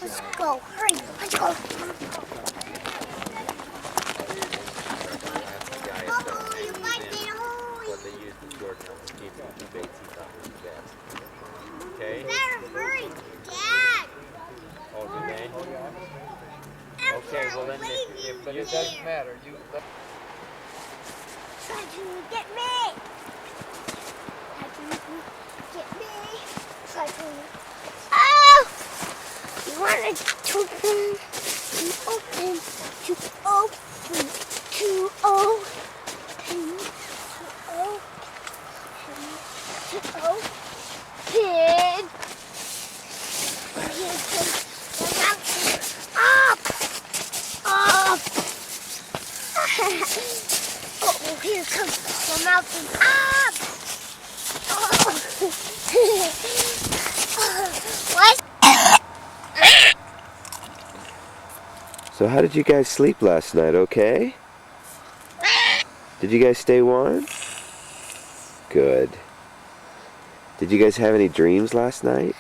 Let's go. Hurry. Let's go. Oh, you might get a hole. What they used in Jordan to keep the baits he thought was the best. Okay? Better hurry, Dad. Oh, do they? Okay, well then But it doesn't matter. Try to get me. Try to get me. Try to. Oh! You want to open, to open, to open, to open, to open. Here comes the mountain. Up! Up! Oh, here comes the mountain. Up! What? So how did you guys sleep last night, okay? Did you guys stay warm? Good. Did you guys have any dreams last night?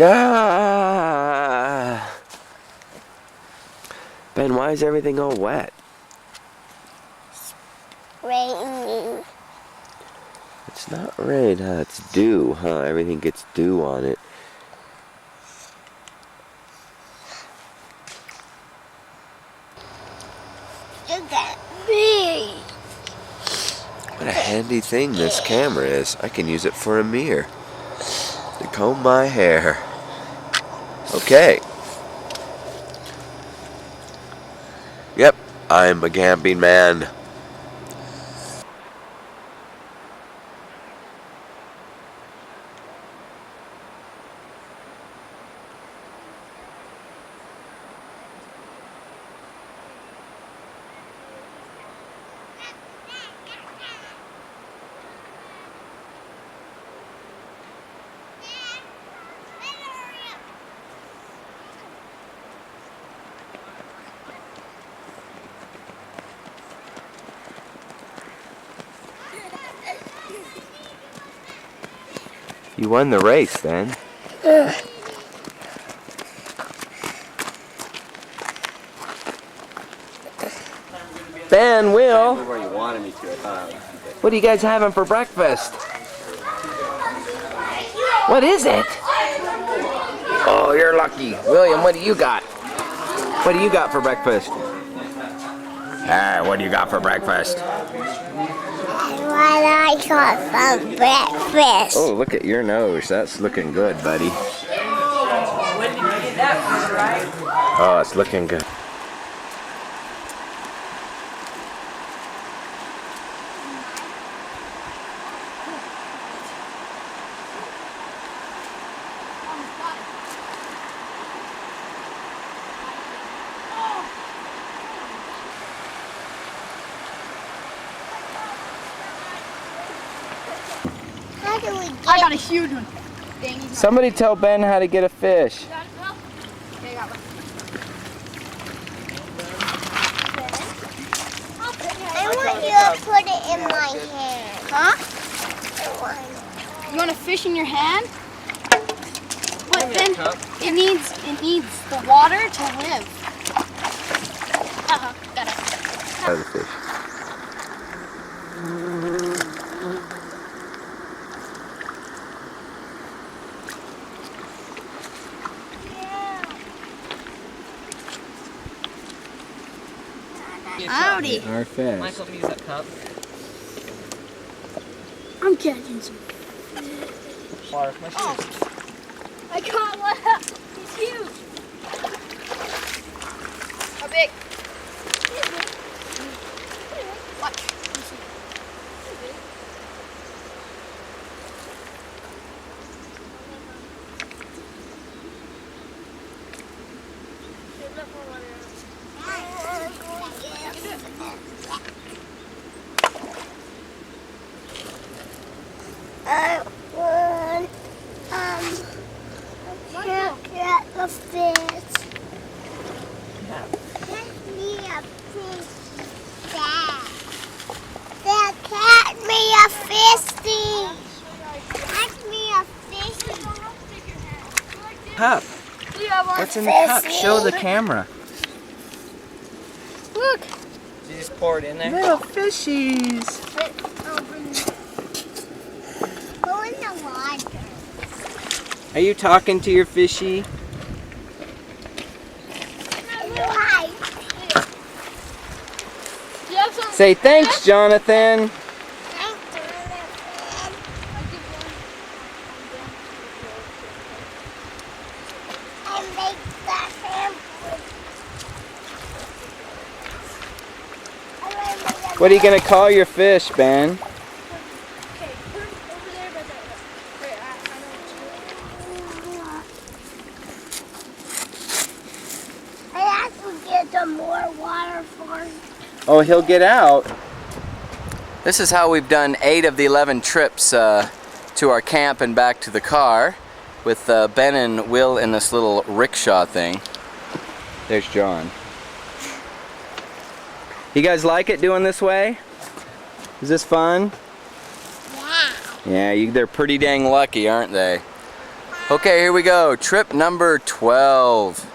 Ah! Ben, why is everything all wet? Raining. It's not rain, huh? It's dew, huh? Everything gets dew on it. Look at me. What a handy thing this camera is. I can use it for a mirror to comb my hair. Okay. Yep, I'm a camping man. You won the race, then. Ben, Will, where you wanted me to. what are you guys having for breakfast? What is it? Oh, you're lucky. William, what do you got? What do you got for breakfast? What do you got for breakfast? What I got for breakfast. Oh, look at your nose. That's looking good, buddy. Oh, it's looking good. How do we get I got a huge one. Dang, Somebody tell Ben how to get a fish. got it, Will? Okay, I got one. I want you to put it in my hand. Huh? I want. You want a fish in your hand? But then it needs the water to live. Got it. Out of the fish. Howdy. Our fish. Michael, use that cup. I'm catching some. Water, my shoes. I caught one. He's huge. How big? Watch. Let me see. I want look at the fish. Cup. What's in the cup? Show the camera. Look. Did you just pour it in there? Little fishies. Go in the water. Are you talking to your fishy? Why? Do you have some? Say thanks, Jonathan. And make that What are you gonna call your fish, Ben? Okay, put it over there by the. Wait, I know I have to get some more water for you. Oh, he'll get out. This is how we've done 8 of the 11 trips to our camp and back to the car with Ben and Will in this little rickshaw thing. There's John. You guys like it doing this way? Is this fun? Yeah. Yeah, they're pretty dang lucky, aren't they? Okay, here we go. Trip number 12.